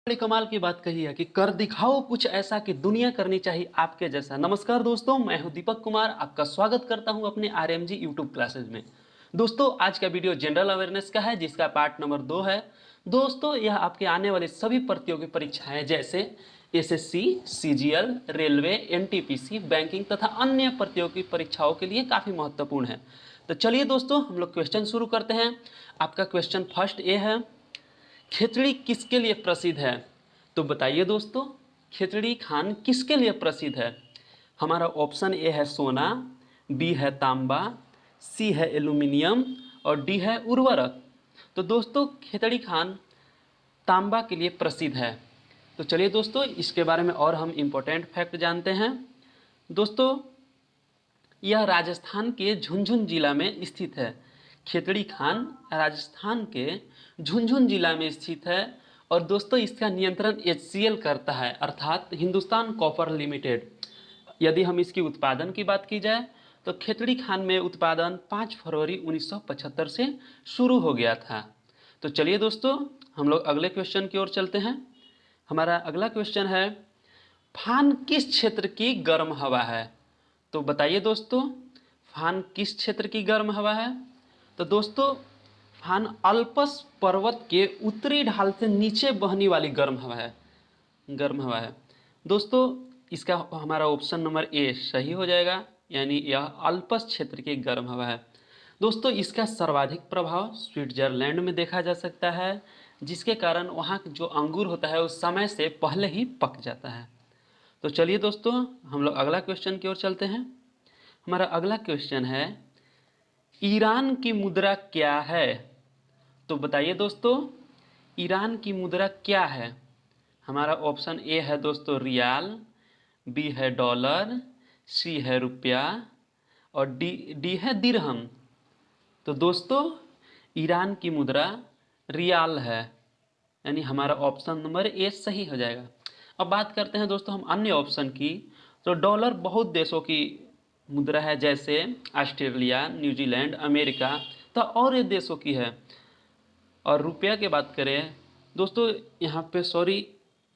बड़ी कमाल की बात कही है कि कर दिखाओ कुछ ऐसा कि दुनिया करनी चाहिए आपके जैसा। नमस्कार दोस्तों, मैं हूं दीपक कुमार, आपका स्वागत करता हूं अपने आरएमजी यूट्यूब क्लासेज में। दोस्तों, आज का वीडियो जनरल अवेयरनेस का है, जिसका पार्ट नंबर 2 है। दोस्तों, यह आपके आने वाली सभी प्रतियोगी परीक्षाएं जैसे SSC, CGL, railway, NTPC, banking तथा अन्य प्रतियोगी परीक्षाओं के लिए काफ़ी महत्वपूर्ण है। तो चलिए दोस्तों, हम लोग क्वेश्चन शुरू करते हैं। आपका क्वेश्चन फर्स्ट ये है, खिचड़ी किसके लिए प्रसिद्ध है? तो बताइए दोस्तों, खिचड़ी खान किसके लिए प्रसिद्ध है? हमारा ऑप्शन ए है सोना, बी है तांबा, सी है एल्यूमिनियम और डी है उर्वरक। तो दोस्तों, खिचड़ी खान तांबा के लिए प्रसिद्ध है। तो चलिए दोस्तों, इसके बारे में और हम इम्पोर्टेंट फैक्ट जानते हैं। दोस्तों, यह राजस्थान के झुंझुनू जिला में स्थित है। खिचड़ी खान राजस्थान के झुंझुनू जिला में स्थित है और दोस्तों, इसका नियंत्रण एचसीएल करता है, अर्थात हिंदुस्तान कॉपर लिमिटेड। यदि हम इसकी उत्पादन की बात की जाए तो खिचड़ी खान में उत्पादन 5 फरवरी 1975 से शुरू हो गया था। तो चलिए दोस्तों, हम लोग अगले क्वेश्चन की ओर चलते हैं। हमारा अगला क्वेश्चन है, फान किस क्षेत्र की गर्म हवा है? तो बताइए दोस्तों, फान किस क्षेत्र की गर्म हवा है? तो दोस्तों, फान अल्पस पर्वत के उत्तरी ढाल से नीचे बहने वाली गर्म हवा है। दोस्तों, इसका हमारा ऑप्शन नंबर ए सही हो जाएगा, यानी यह अल्पस क्षेत्र की गर्म हवा है। दोस्तों, इसका सर्वाधिक प्रभाव स्विट्जरलैंड में देखा जा सकता है, जिसके कारण वहाँ जो अंगूर होता है उस समय से पहले ही पक जाता है। तो चलिए दोस्तों, हम लोग अगला क्वेश्चन की ओर चलते हैं। हमारा अगला क्वेश्चन है, ईरान की मुद्रा क्या है? तो बताइए दोस्तों, ईरान की मुद्रा क्या है? हमारा ऑप्शन ए है दोस्तों रियाल, बी है डॉलर, सी है रुपया और डी है दिरहम। तो दोस्तों, ईरान की मुद्रा रियाल है, यानी हमारा ऑप्शन नंबर ए सही हो जाएगा। अब बात करते हैं दोस्तों हम अन्य ऑप्शन की। तो डॉलर बहुत देशों की मुद्रा है, जैसे ऑस्ट्रेलिया, न्यूजीलैंड, अमेरिका तो और ये देशों की है। और रुपया की बात करें दोस्तों, यहाँ पे सॉरी,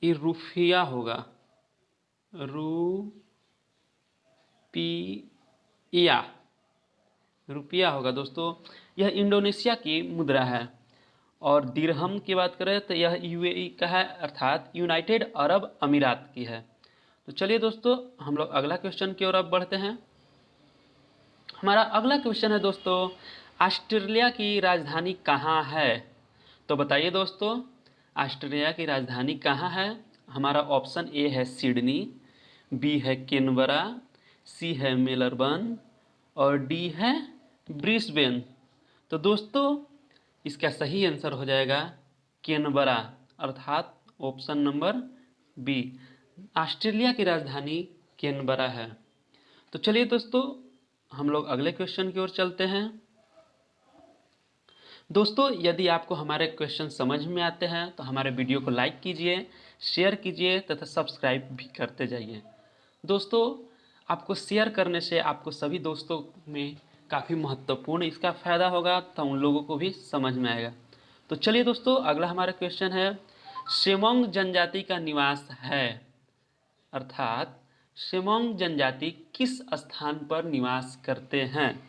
ये रुपया होगा, रुपया होगा दोस्तों। यह इंडोनेशिया की मुद्रा है। और दिरहम की बात करें तो यह यूएई का है, अर्थात यूनाइटेड अरब अमीरात की है। तो चलिए दोस्तों, हम लोग अगला क्वेश्चन की ओर अब बढ़ते हैं। हमारा अगला क्वेश्चन है दोस्तों, ऑस्ट्रेलिया की राजधानी कहाँ है? तो बताइए दोस्तों, ऑस्ट्रेलिया की राजधानी कहाँ है? हमारा ऑप्शन ए है सिडनी, बी है कैनबरा, सी है मेलबर्न और डी है ब्रिस्बेन। तो दोस्तों, इसका सही आंसर हो जाएगा कैनबरा, अर्थात ऑप्शन नंबर बी। ऑस्ट्रेलिया की राजधानी कैनबरा है। तो चलिए दोस्तों, हम लोग अगले क्वेश्चन की ओर चलते हैं। दोस्तों, यदि आपको हमारे क्वेश्चन समझ में आते हैं तो हमारे वीडियो को लाइक कीजिए, शेयर कीजिए तथा सब्सक्राइब भी करते जाइए। दोस्तों, आपको शेयर करने से आपको सभी दोस्तों में काफ़ी महत्वपूर्ण इसका फ़ायदा होगा, तो उन लोगों को भी समझ में आएगा। तो चलिए दोस्तों, अगला हमारा क्वेश्चन है, सेमोंग जनजाति का निवास है, अर्थात सेमोंग जनजाति किस स्थान पर निवास करते हैं?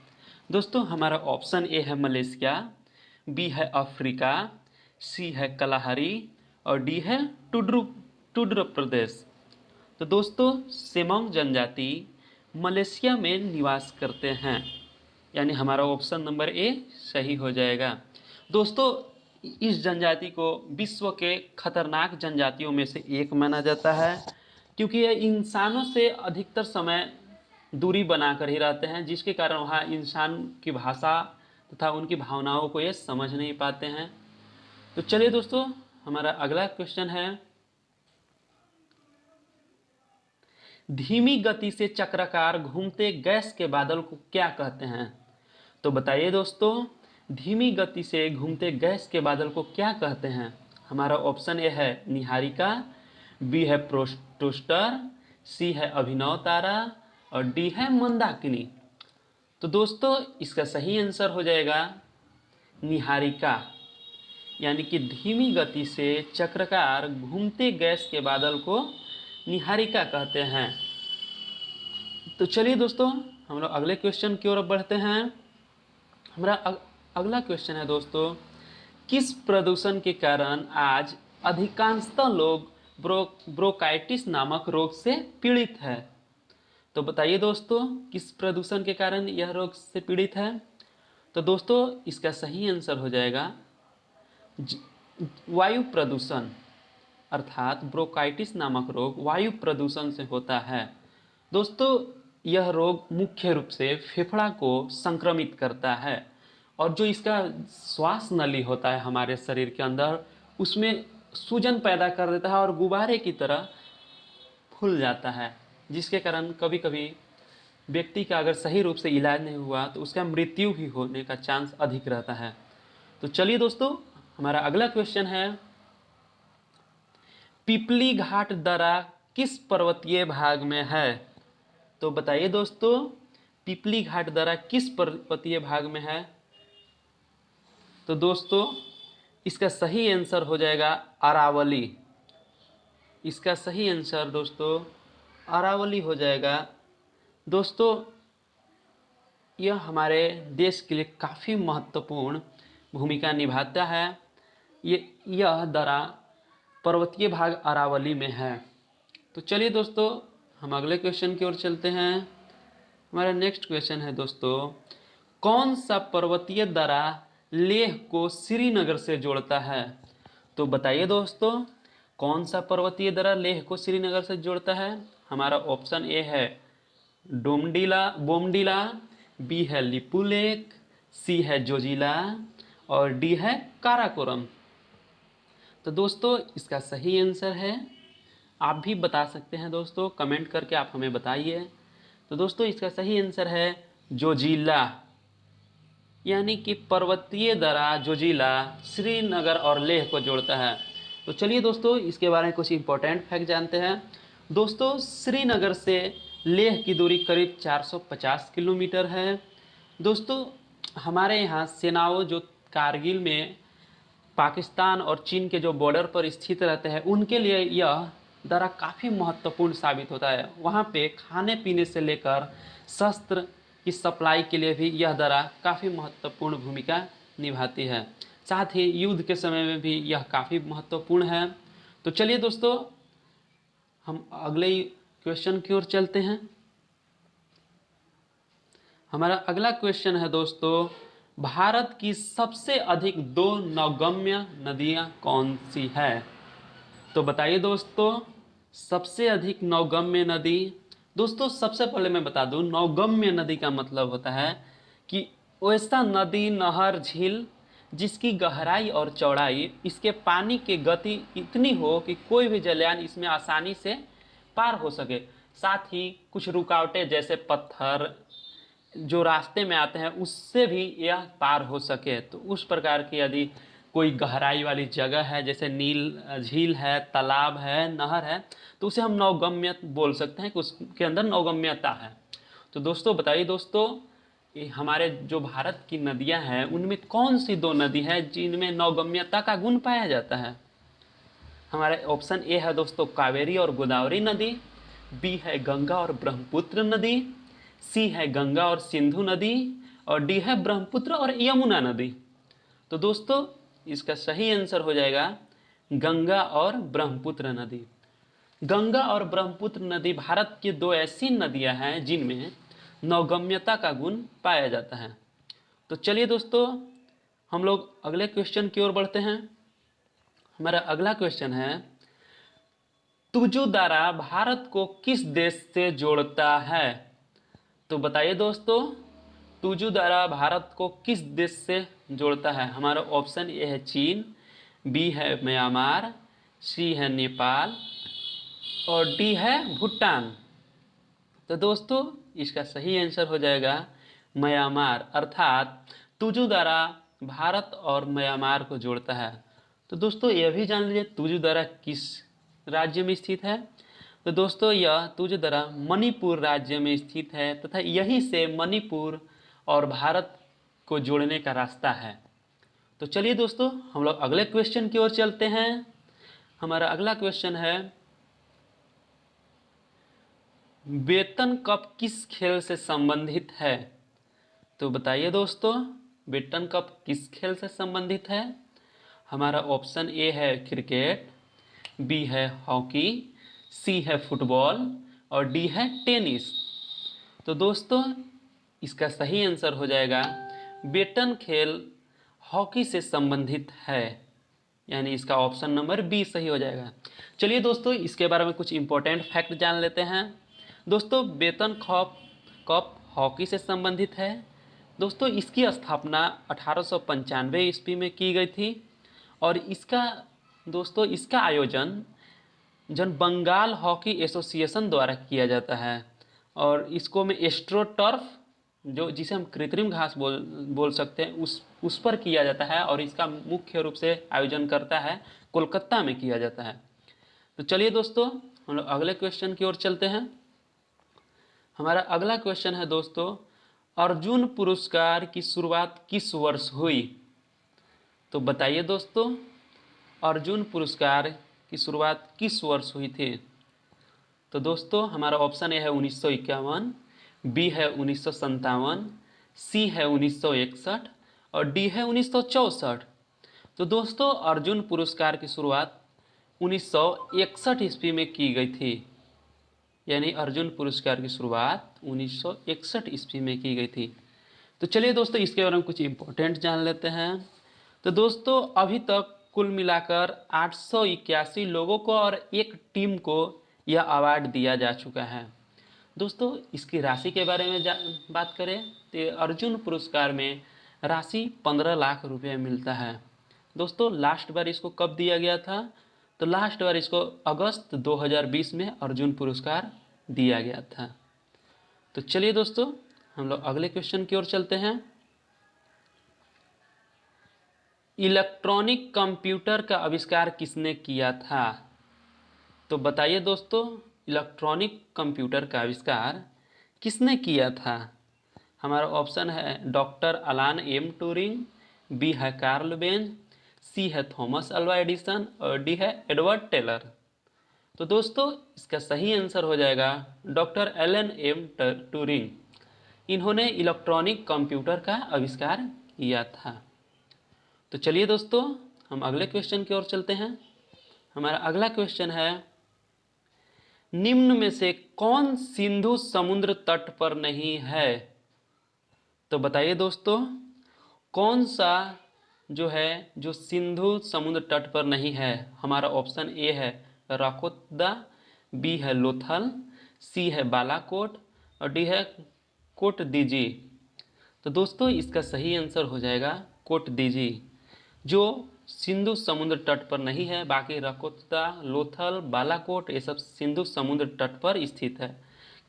दोस्तों, हमारा ऑप्शन ए है मलेशिया, बी है अफ्रीका, सी है कलाहारी और डी है टुड्र प्रदेश। तो दोस्तों, सेमोंग जनजाति मलेशिया में निवास करते हैं, यानी हमारा ऑप्शन नंबर ए सही हो जाएगा। दोस्तों, इस जनजाति को विश्व के खतरनाक जनजातियों में से एक माना जाता है, क्योंकि ये इंसानों से अधिकतर समय दूरी बनाकर ही रहते हैं, जिसके कारण वहाँ इंसान की भाषा तथा उनकी भावनाओं को ये समझ नहीं पाते हैं। तो चलिए दोस्तों, हमारा अगला क्वेश्चन है, धीमी गति से चक्राकार घूमते गैस के बादल को क्या कहते हैं? तो बताइए दोस्तों, धीमी गति से घूमते गैस के बादल को क्या कहते हैं? हमारा ऑप्शन ए है निहारिका, बी है प्रोटोस्टर, सी है अभिनव तारा और डी है मंदाकिनी। तो दोस्तों, इसका सही आंसर हो जाएगा निहारिका, यानी कि धीमी गति से चक्राकार घूमते गैस के बादल को निहारिका कहते हैं। तो चलिए दोस्तों, हम लोग अगले क्वेश्चन की ओर बढ़ते हैं। हमारा अगला क्वेश्चन है दोस्तों, किस प्रदूषण के कारण आज अधिकांशतः लोग ब्रोंकाइटिस नामक रोग से पीड़ित है? तो बताइए दोस्तों, किस प्रदूषण के कारण यह रोग से पीड़ित है? तो दोस्तों इसका सही आंसर हो जाएगा वायु प्रदूषण, अर्थात ब्रोंकाइटिस नामक रोग वायु प्रदूषण से होता है। दोस्तों यह रोग मुख्य रूप से फेफड़ा को संक्रमित करता है और जो इसका श्वास नली होता है हमारे शरीर के अंदर, उसमें सूजन पैदा कर देता है और गुब्बारे की तरह फूल जाता है, जिसके कारण कभी कभी व्यक्ति का अगर सही रूप से इलाज नहीं हुआ तो उसका मृत्यु भी होने का चांस अधिक रहता है। तो चलिए दोस्तों, हमारा अगला क्वेश्चन है, पिपली घाट दर्रा किस पर्वतीय भाग में है? तो बताइए दोस्तों, पिपली घाट दर्रा किस पर्वतीय भाग में है? तो दोस्तों इसका सही आंसर हो जाएगा अरावली। इसका सही आंसर दोस्तों अरावली हो जाएगा। दोस्तों यह हमारे देश के लिए काफ़ी महत्वपूर्ण भूमिका निभाता है। यह दर्रा पर्वतीय भाग अरावली में है। तो चलिए दोस्तों, हम अगले क्वेश्चन की ओर चलते हैं। हमारा नेक्स्ट क्वेश्चन है दोस्तों, कौन सा पर्वतीय दर्रा लेह को श्रीनगर से जोड़ता है? तो बताइए दोस्तों, कौन सा पर्वतीय दर्रा लेह को श्रीनगर से जोड़ता है? हमारा ऑप्शन ए है बोमडिला, बी है लिपुलेक, सी है जोजिला और डी है काराकोरम। तो दोस्तों इसका सही आंसर है, आप भी बता सकते हैं दोस्तों, कमेंट करके आप हमें बताइए। तो दोस्तों इसका सही आंसर है जोजिला, यानी कि पर्वतीय दर्रा जोजिला श्रीनगर और लेह को जोड़ता है। तो चलिए दोस्तों इसके बारे में कुछ इंपॉर्टेंट फैक्ट जानते हैं। दोस्तों श्रीनगर से लेह की दूरी करीब 450 किलोमीटर है। दोस्तों हमारे यहाँ सेनाओं जो कारगिल में पाकिस्तान और चीन के जो बॉर्डर पर स्थित रहते हैं, उनके लिए यह दर्रा काफ़ी महत्वपूर्ण साबित होता है। वहाँ पे खाने पीने से लेकर शस्त्र की सप्लाई के लिए भी यह दर्रा काफ़ी महत्वपूर्ण भूमिका निभाती है। साथ ही युद्ध के समय में भी यह काफ़ी महत्वपूर्ण है। तो चलिए दोस्तों हम अगले क्वेश्चन की ओर चलते हैं। हमारा अगला क्वेश्चन है दोस्तों, भारत की सबसे अधिक 2 नौगम्य नदियाँ कौन सी है? तो बताइए दोस्तों, सबसे अधिक नौगम्य नदी। दोस्तों सबसे पहले मैं बता दूं, नौगम्य नदी का मतलब होता है कि वैसा नदी, नहर, झील जिसकी गहराई और चौड़ाई, इसके पानी की गति इतनी हो कि कोई भी जलयान इसमें आसानी से पार हो सके। साथ ही कुछ रुकावटें जैसे पत्थर जो रास्ते में आते हैं उससे भी यह पार हो सके। तो उस प्रकार की यदि कोई गहराई वाली जगह है, जैसे नील झील है, तालाब है, नहर है, तो उसे हम नौगम्य बोल सकते हैं कि उसके अंदर नौगम्यता है। तो दोस्तों बताइए दोस्तों, ये हमारे जो भारत की नदियां हैं उनमें कौन सी 2 नदी है जिनमें नौगम्यता का गुण पाया जाता है? हमारे ऑप्शन ए है दोस्तों कावेरी और गोदावरी नदी, बी है गंगा और ब्रह्मपुत्र नदी, सी है गंगा और सिंधु नदी और डी है ब्रह्मपुत्र और यमुना नदी। तो दोस्तों इसका सही आंसर हो जाएगा गंगा और ब्रह्मपुत्र नदी। गंगा और ब्रह्मपुत्र नदी भारत की 2 ऐसी नदियां हैं जिनमें नौगम्यता का गुण पाया जाता है। तो चलिए दोस्तों हम लोग अगले क्वेश्चन की ओर बढ़ते हैं। हमारा अगला क्वेश्चन है, तुजु दर्रा भारत को किस देश से जोड़ता है? तो बताइए दोस्तों, तुजु दर्रा भारत को किस देश से जोड़ता है? हमारा ऑप्शन ए है चीन, बी है म्यांमार, सी है नेपाल और डी है भूटान। तो दोस्तों इसका सही आंसर हो जाएगा म्यांमार, अर्थात तुजु दर्रा भारत और म्यांमार को जोड़ता है। तो दोस्तों यह भी जान लीजिए तुजु दर्रा किस राज्य में स्थित है। तो दोस्तों यह तुजु दर्रा मणिपुर राज्य में स्थित है तथा यहीं से मणिपुर और भारत को जोड़ने का रास्ता है। तो चलिए दोस्तों हम लोग अगले क्वेश्चन की ओर चलते हैं। हमारा अगला क्वेश्चन है, वेतन कप किस खेल से संबंधित है? तो बताइए दोस्तों, वेतन कप किस खेल से संबंधित है? हमारा ऑप्शन ए है क्रिकेट, बी है हॉकी, सी है फुटबॉल और डी है टेनिस। तो दोस्तों इसका सही आंसर हो जाएगा, वेतन खेल हॉकी से संबंधित है, यानी इसका ऑप्शन नंबर बी सही हो जाएगा। चलिए दोस्तों इसके बारे में कुछ इंपॉर्टेंट फैक्ट जान लेते हैं। दोस्तों वेतन कप हॉकी से संबंधित है। दोस्तों इसकी स्थापना 1895 ईस्वी में की गई थी और इसका आयोजन बंगाल हॉकी एसोसिएशन द्वारा किया जाता है और इसको में एस्ट्रोटर्फ, जो जिसे हम कृत्रिम घास बोल सकते हैं, उस पर किया जाता है और इसका मुख्य रूप से आयोजन करता है कोलकाता में किया जाता है। तो चलिए दोस्तों हम लोग अगले क्वेश्चन की ओर चलते हैं। हमारा अगला क्वेश्चन है दोस्तों, अर्जुन पुरस्कार की शुरुआत किस वर्ष हुई? तो बताइए दोस्तों, अर्जुन पुरस्कार की शुरुआत किस वर्ष हुई थी? तो दोस्तों हमारा ऑप्शन ए है 1951, बी है 1957, सी है 1961 और डी है 1964। तो दोस्तों अर्जुन पुरस्कार की शुरुआत 1961 ईस्वी में की गई थी, यानी अर्जुन पुरस्कार की शुरुआत 1961 ईस्वी में की गई थी। तो चलिए दोस्तों इसके बारे में कुछ इंपॉर्टेंट जान लेते हैं। तो दोस्तों अभी तक कुल मिलाकर 881 लोगों को और एक टीम को यह अवार्ड दिया जा चुका है। दोस्तों इसकी राशि के बारे में बात करें तो अर्जुन पुरस्कार में राशि 15 लाख रुपये मिलता है। दोस्तों लास्ट बार इसको कब दिया गया था? तो लास्ट बार इसको अगस्त 2020 में अर्जुन पुरस्कार दिया गया था। तो चलिए दोस्तों हम लोग अगले क्वेश्चन की ओर चलते हैं। इलेक्ट्रॉनिक कंप्यूटर का आविष्कार किसने किया था? तो बताइए दोस्तों, इलेक्ट्रॉनिक कंप्यूटर का आविष्कार किसने किया था? हमारा ऑप्शन है डॉक्टर अलान एम ट्यूरिंग, बी है कार्ल बेंज, सी है थॉमस अल्वा एडिसन और डी है एडवर्ड टेलर। तो दोस्तों इसका सही आंसर हो जाएगा डॉक्टर एलन एम ट्यूरिंग। इन्होंने इलेक्ट्रॉनिक कंप्यूटर का आविष्कार किया था। तो चलिए दोस्तों हम अगले क्वेश्चन की ओर चलते हैं। हमारा अगला क्वेश्चन है, निम्न में से कौन सिंधु समुद्र तट पर नहीं है? तो बताइए दोस्तों, कौन सा जो सिंधु समुद्र तट पर नहीं है? हमारा ऑप्शन ए है राकोदा, बी है लोथल, सी है बालाकोट और डी है कोट दीजी। तो दोस्तों इसका सही आंसर हो जाएगा कोट दीजी, जो सिंधु समुद्र तट पर नहीं है। बाकी राकोता, लोथल, बालाकोट ये सब सिंधु समुद्र तट पर स्थित है।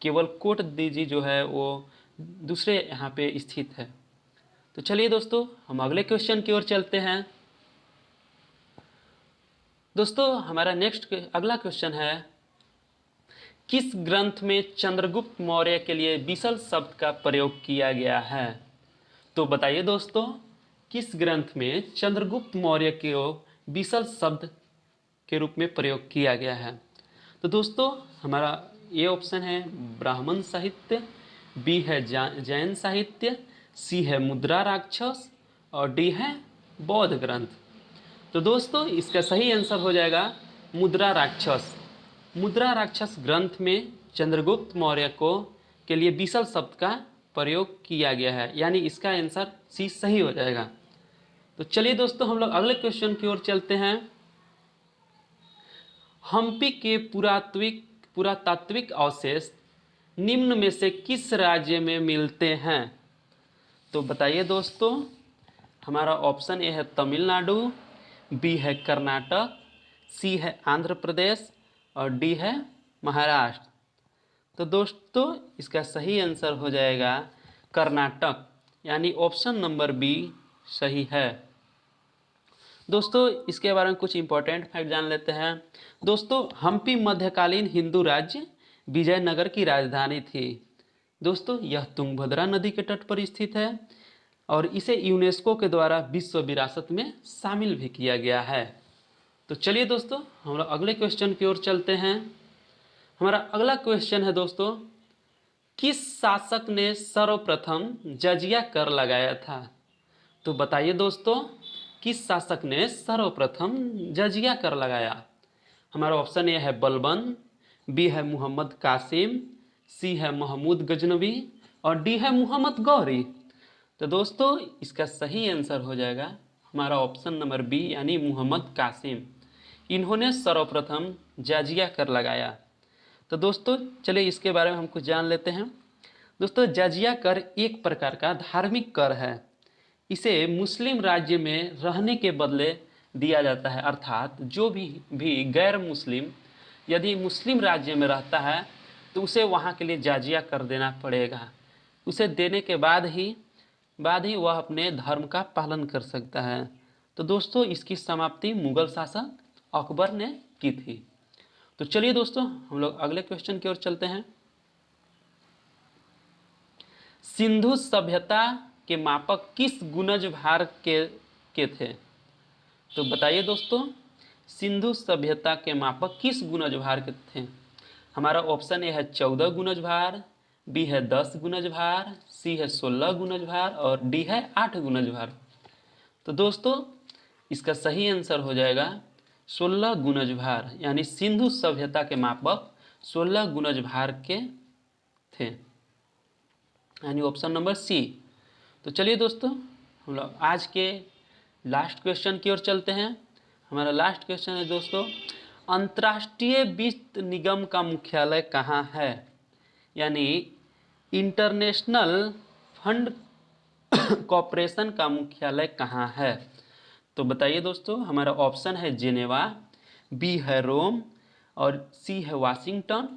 केवल कोट दीजी जो है वो दूसरे यहाँ पे स्थित है। तो चलिए दोस्तों हम अगले क्वेश्चन की ओर चलते हैं। दोस्तों हमारा अगला क्वेश्चन है, किस ग्रंथ में चंद्रगुप्त मौर्य के लिए विसल शब्द का प्रयोग किया गया है? तो बताइए दोस्तों, किस ग्रंथ में चंद्रगुप्त मौर्य को विसल शब्द के रूप में प्रयोग किया गया है? तो दोस्तों हमारा ये ऑप्शन है ब्राह्मण साहित्य, बी है जैन साहित्य, सी है मुद्रा राक्षस और डी है बौद्ध ग्रंथ। तो दोस्तों इसका सही आंसर हो जाएगा मुद्रा राक्षस। मुद्रा राक्षस ग्रंथ में चंद्रगुप्त मौर्य के लिए विसल शब्द का प्रयोग किया गया है, यानी इसका आंसर सी सही हो जाएगा। तो चलिए दोस्तों हम लोग अगले क्वेश्चन की ओर चलते हैं। हम्पी के पुरातात्विक अवशेष निम्न में से किस राज्य में मिलते हैं? तो बताइए दोस्तों, हमारा ऑप्शन ए है तमिलनाडु, बी है कर्नाटक, सी है आंध्र प्रदेश और डी है महाराष्ट्र। तो दोस्तों इसका सही आंसर हो जाएगा कर्नाटक, यानी ऑप्शन नंबर बी सही है। दोस्तों इसके बारे में कुछ इंपॉर्टेंट फैक्ट जान लेते हैं। दोस्तों हम्पी मध्यकालीन हिंदू राज्य विजयनगर की राजधानी थी। दोस्तों यह तुंगभद्रा नदी के तट पर स्थित है। और इसे यूनेस्को के द्वारा विश्व विरासत में शामिल भी किया गया है। तो चलिए दोस्तों, हम लोग अगले क्वेश्चन की ओर चलते हैं। हमारा अगला क्वेश्चन है दोस्तों, किस शासक ने सर्वप्रथम जजिया कर लगाया था? तो बताइए दोस्तों, किस शासक ने सर्वप्रथम जजिया कर लगाया? हमारा ऑप्शन ए है बलबन, बी है मोहम्मद कासिम, सी है महमूद गजनवी और डी है मोहम्मद गौरी। तो दोस्तों इसका सही आंसर हो जाएगा हमारा ऑप्शन नंबर बी यानी मोहम्मद कासिम। इन्होंने सर्वप्रथम जजिया कर लगाया। तो दोस्तों चलिए इसके बारे में हम कुछ जान लेते हैं। दोस्तों जजिया कर एक प्रकार का धार्मिक कर है। इसे मुस्लिम राज्य में रहने के बदले दिया जाता है, अर्थात जो भी गैर मुस्लिम यदि मुस्लिम राज्य में रहता है तो उसे वहाँ के लिए जजिया कर देना पड़ेगा। उसे देने के बाद ही वह अपने धर्म का पालन कर सकता है। तो दोस्तों इसकी समाप्ति मुगल शासक अकबर ने की थी। तो चलिए दोस्तों हम लोग अगले क्वेश्चन की ओर चलते हैं। सिंधु सभ्यता के मापक किस गुणज भार के थे? तो बताइए दोस्तों, सिंधु सभ्यता के मापक किस गुणज भार के थे? हमारा ऑप्शन ए है 14 गुणज भार, बी है 10 गुणज भार, सी है 16 गुणज भार और डी है 8 गुणज भार। तो दोस्तों इसका सही आंसर हो जाएगा 16 गुणज भार, यानी सिंधु सभ्यता के मापक 16 गुणज भार के थे, यानी ऑप्शन नंबर सी। तो चलिए दोस्तों हम लोग आज के लास्ट क्वेश्चन की ओर चलते हैं। हमारा लास्ट क्वेश्चन है दोस्तों, अंतर्राष्ट्रीय वित्त निगम का मुख्यालय कहाँ है? यानी इंटरनेशनल फंड कॉरपोरेशन का मुख्यालय कहाँ है? तो बताइए दोस्तों, हमारा ऑप्शन है जेनेवा, बी है रोम और सी है वाशिंगटन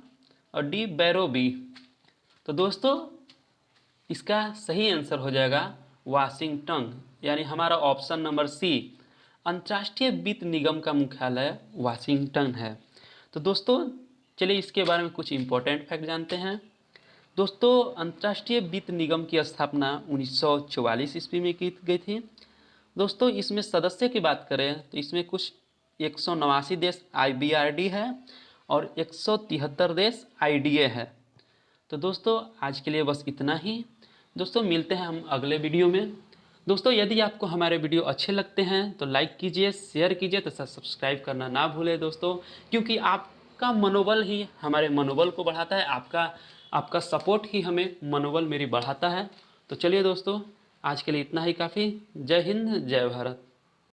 और डी बैरोबी। तो दोस्तों इसका सही आंसर हो जाएगा वाशिंगटन, यानी हमारा ऑप्शन नंबर सी, अंतर्राष्ट्रीय वित्त निगम का मुख्यालय वाशिंगटन है। तो दोस्तों चलिए इसके बारे में कुछ इंपॉर्टेंट फैक्ट जानते हैं। दोस्तों अंतर्राष्ट्रीय वित्त निगम की स्थापना 1944 ईस्वी में की गई थी। दोस्तों इसमें सदस्य की बात करें तो इसमें कुछ 189 देश IBRD है और 173 देश IDA है। तो दोस्तों आज के लिए बस इतना ही। दोस्तों मिलते हैं हम अगले वीडियो में। दोस्तों यदि आपको हमारे वीडियो अच्छे लगते हैं तो लाइक कीजिए, शेयर कीजिए तथा सब्सक्राइब करना ना भूलें दोस्तों, क्योंकि आपका मनोबल ही हमारे मनोबल को बढ़ाता है, आपका सपोर्ट ही हमें मनोबल मेरी बढ़ाता है। तो चलिए दोस्तों आज के लिए इतना ही काफ़ी। जय हिंद, जय भारत।